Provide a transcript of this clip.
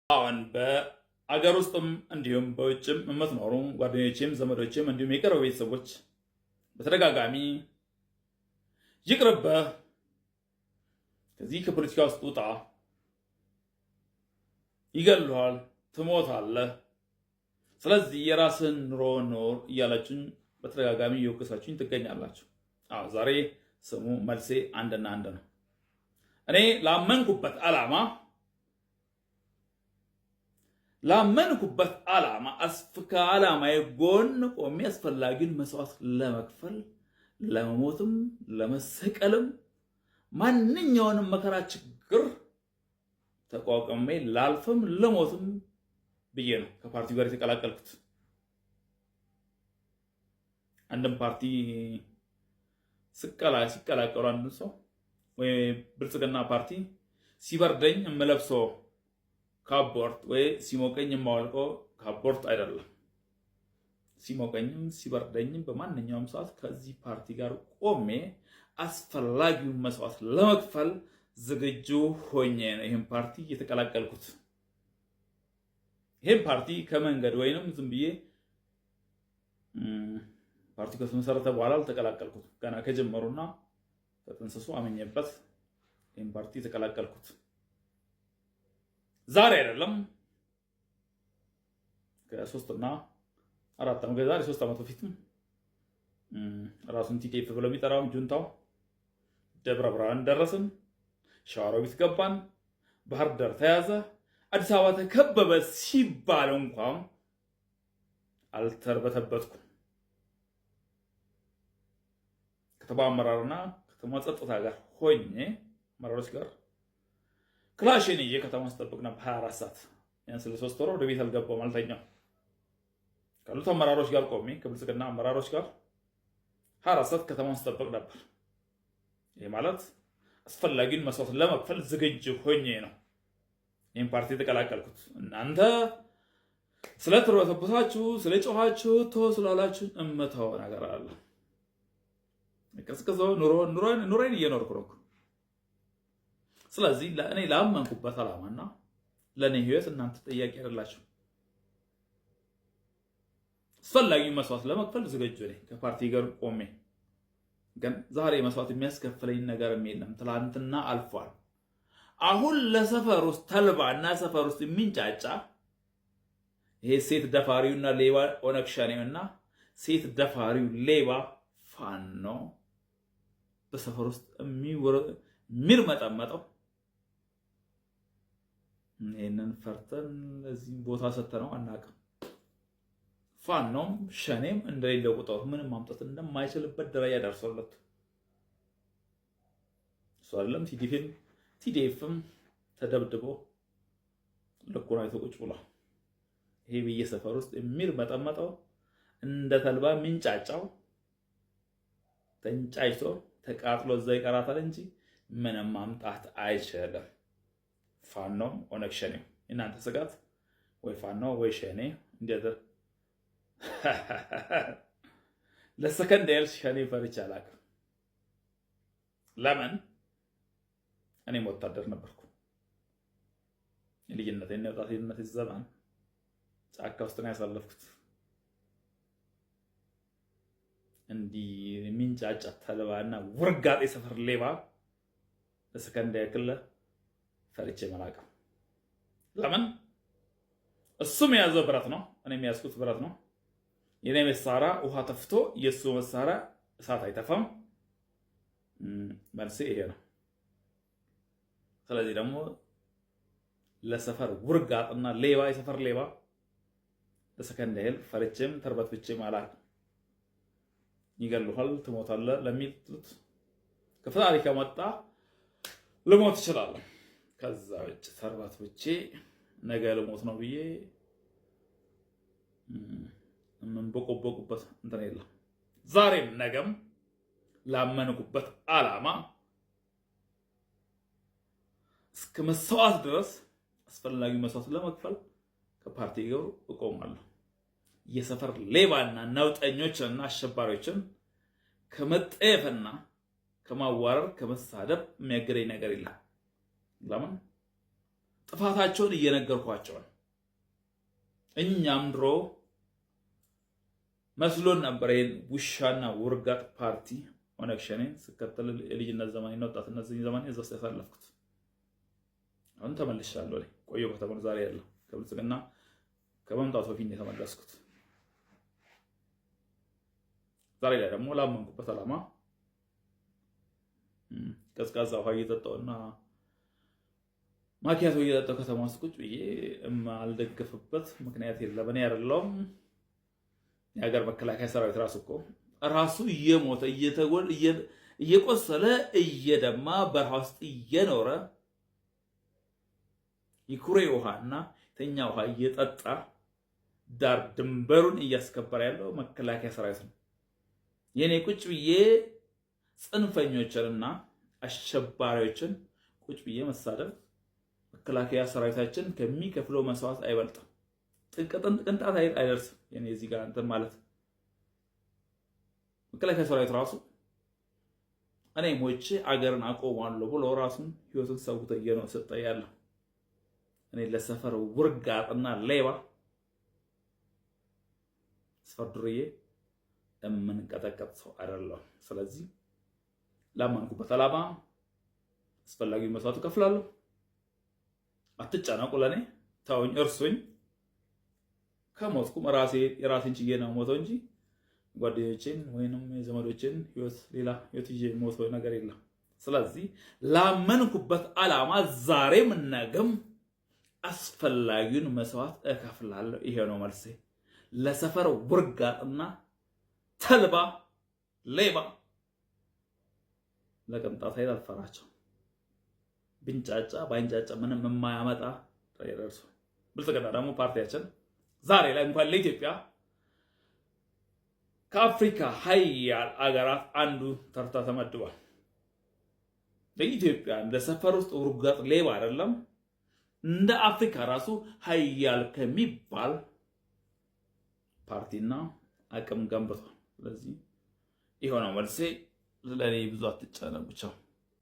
አሁን በአገር ውስጥም እንዲሁም በውጭም የምትኖሩ ጓደኞቼም ዘመዶቼም እንዲሁም የቅርብ ቤተሰቦች በተደጋጋሚ ይቅርብህ፣ ከዚህ ከፖለቲካ ውስጥ ውጣ፣ ይገሉሃል፣ ትሞታለህ፣ ስለዚህ የራስህን ኑሮ ኖር እያላችሁኝ በተደጋጋሚ እየወቀሳችሁኝ ትገኛላችሁ። ዛሬ ስሙ መልሴ አንድና አንድ ነው። እኔ ላመንኩበት ዓላማ ከዓላማዬ ጎን ቆሜ አስፈላጊውን መስዋዕት ለመክፈል ለመሞትም ለመሰቀልም ማንኛውንም መከራ ችግር ተቋቁሜ ላልፍም ለሞትም ብዬ ነው ከፓርቲው ጋር የተቀላቀልኩት። አንድም ፓርቲ ሲቀላቀሉ አንድ ሰው ወይ ብልጽግና ፓርቲ ሲበርደኝ የምለብሰው ካፖርት ወይ ሲሞቀኝ የማወልቀው ካፖርት አይደለም። ሲሞቀኝም ሲበርደኝም በማንኛውም ሰዓት ከዚህ ፓርቲ ጋር ቆሜ አስፈላጊውን መስዋዕት ለመክፈል ዝግጁ ሆኜ ነው ይህን ፓርቲ የተቀላቀልኩት። ይህን ፓርቲ ከመንገድ ወይንም ዝም ብዬ ፓርቲው ከተመሰረተ በኋላ አልተቀላቀልኩት። ገና ከጀመሩና ተጠንስሶ አመኘበት ይህን ፓርቲ የተቀላቀልኩት ዛሬ አይደለም። ከ3 እና 4 ዓመት ዛሬ 3 ዓመት በፊት ራሱን ቲዲኤፍ ብለው የሚጠራው ጁንታው ደብረ ብርሃን ደረስን፣ ሸዋሮቢት ገባን፣ ባህር ዳር ተያዘ፣ አዲስ አበባ ተከበበ ሲባል እንኳን አልተርበተበትኩም። ከተማ አመራርና ከተማ ጸጥታ ጋር ሆኜ አመራሮች ጋር ክላሽን ይዤ ከተማ ስጠብቅ ነበር 24 ሰዓት። ያን ስለ 3 ወር ወደ ቤት አልገባም፣ አልተኛም። ካሉት አመራሮች ጋር ቆሜ ከብልጽግና አመራሮች ጋር 24 ሰዓት ከተማ ስጠብቅ ነበር። ይሄ ማለት አስፈላጊውን መስዋዕት ለመክፈል ዝግጁ ሆኜ ነው ይህን ፓርቲ የተቀላቀልኩት። እናንተ ስለተርበተበታችሁ ስለጮኻችሁ ስላላችሁ እመታው ነገር አለ። ቀዝቅዘው ኑሮዬን እየኖርኩ ነው። ስለዚህ ለእኔ ላመንኩበት ዓላማና ለእኔ ህይወት እናንተ ጥያቄ አይደላችሁ። አስፈላጊውን መስዋዕት ለመክፈል ዝግጁ ነኝ ከፓርቲ ጋር ቆሜ። ግን ዛሬ መስዋዕት የሚያስከፍለኝ ነገርም የለም። ትላንትና አልፏል። አሁን ለሰፈር ውስጥ ተልባና ሰፈር ውስጥ የሚንጫጫ ይሄ ሴት ደፋሪውና ሌባ ኦነግ ሸኔውና ሴት ደፋሪው ሌባ ፋኖ በሰፈር ውስጥ የሚርመጠመጠው ይሄንን ፈርተን ለዚህ ቦታ ሰተነው አናውቅም። ፋኖም ሸኔም እንደሌለው ቁጠሩ ምንም ማምጣት እንደማይችልበት ደረጃ ደርሶለት እሱ አይደለም ቲዲኤፍም ተደብድቦ ልኩን አይቶ ቁጭ ብሏል። ይሄ በየሰፈር ውስጥ የሚርመጠመጠው እንደ ተልባ የሚንጫጫው ተንጫጭቶ ተቃጥሎ እዛ ይቀራታል እንጂ ምንም ማምጣት አይችልም። ፋኖም ኦነግ ሸኔም እናንተ ስጋት ወይ ፋኖ ወይ ሸኔ እንዴት ለሰከንድ ያህል ሸኔ ፈርቼ አላውቅም። ለምን? እኔም ወታደር ነበርኩ። የልጅነቴና የወጣትነቴ ዘመን ጫካ ውስጥ ነው ያሳለፍኩት። እንዲህ የሚንጫጫ ተልባና ውርጋጤ ሰፈር ሌባ ለሰከንድ ያክል ፈርቼ አላውቅም። ለምን? እሱም የያዘው ብረት ነው፣ እኔም የያዝኩት ብረት ነው። የኔ መሳሪያ ውሃ ተፍቶ የሱ መሳሪያ እሳት አይተፋም። መልሴ ይሄ ነው። ስለዚህ ደግሞ ለሰፈር ውርጋጥና ሌባ የሰፈር ሌባ ለሰከንድ ያህል ፈርቼም ተርበትብቼም አላውቅም። ይገሉሃል፣ ትሞታለህ ለሚሉት ከፈጣሪ ከመጣ ልሞት እችላለሁ። ከዛ ውጭ ተርበትብቼ ነገ ልሞት ነው ብዬ የምንቦቆቦቁበት እንትን የለም። ዛሬም ነገም ላመንኩበት ዓላማ እስከ መስዋዕት ድረስ አስፈላጊ መስዋዕት ለመክፈል ከፓርቲ ጋር እቆማለሁ። የሰፈር ሌባና ነውጠኞችንና አሸባሪዎችን ከመጠየፍና ከማዋረር ከመሳደብ የሚያገደኝ ነገር የለም። ለምን? ጥፋታቸውን እየነገርኳቸው ነው። እኛም ድሮ መስሎን ነበር ይሄን ውሻና ውርጋጥ ፓርቲ ኦነግ ሸኔን ስከተል የልጅነት ዘመኔ ነው፣ ወጣትነት ዘመኔ እዛ ውስጥ ያሳለፍኩት። አሁን ተመልሻለሁ። ቆየሁ ከተማ ዛሬ ያለው ከብልጽግና ከመምጣቱ በፊት የተመለስኩት። ዛሬ ላይ ደግሞ ላመንኩበት ዓላማ ቀዝቃዛ ውሃ እየጠጣሁና ማኪያቶ እየጠጣሁ ከተማ ውስጥ ቁጭ ብዬ የማልደግፍበት ምክንያት የለም። እኔ አይደለሁም የሀገር መከላከያ ሰራዊት ራሱ እየሞተ እየቆሰለ እየደማ በረሃ ውስጥ እየኖረ የኩሬ ውሃና የተኛ ውሃ እየጠጣ ዳር ድንበሩን እያስከበረ ያለው መከላከያ ሰራዊት ነው። የኔ ቁጭ ብዬ ጽንፈኞችንና አሸባሪዎችን ቁጭ ብዬ መሳደብ መከላከያ ሰራዊታችን ከሚከፍለው መስዋዕት አይበልጥም። ቅንጣት አይደርስም። የኔ እዚህ ጋር እንትን ማለት መከላከያ ሰራዊት ራሱ እኔ ሞቼ አገርን አቆማለሁ ብሎ ራሱን ህይወቱን ሰውቶ እየሰጠ ያለው እኔ ለሰፈር ውርጋጥና ሌባ ሰፈር ዱርዬ የምንቀጠቀጥ ሰው አይደለም። ስለዚህ ላመንኩበት ዓላማ አስፈላጊው መስዋዕት እከፍላለሁ። አትጨነቁ፣ ለኔ ተውኝ፣ እርሱኝ። ከሞትኩም የራሴን ችዬ ነው ሞተው እንጂ ጓደኞቼን ወይንም የዘመዶቼን ህይወት ሌላ ህይወት ይዤ ሞተው ነገር የለም። ስለዚህ ላመንኩበት ዓላማ ዛሬም ነገም አስፈላጊውን መስዋዕት እከፍላለሁ። ይሄ ነው መልሴ። ለሰፈር ውርጋጥና ተልባ ሌባ ለቅንጣት ኃይል አልፈራቸው። ብንጫጫ ባንጫጫ ምንም የማያመጣ ደርሶ ብልጽግና ደግሞ ፓርቲያችን ዛሬ ላይ እንኳን ለኢትዮጵያ ከአፍሪካ ሀያል አገራት አንዱ ተርታ ተመድቧል። ለኢትዮጵያ እንደ ሰፈር ውስጥ ውርጋጥ ሌባ አይደለም፣ እንደ አፍሪካ ራሱ ሀያል ከሚባል ፓርቲና አቅም ገንብቷል። ስለዚህ ይሄ ነው መልሴ። ለኔ ብዙ አትጨነቁ።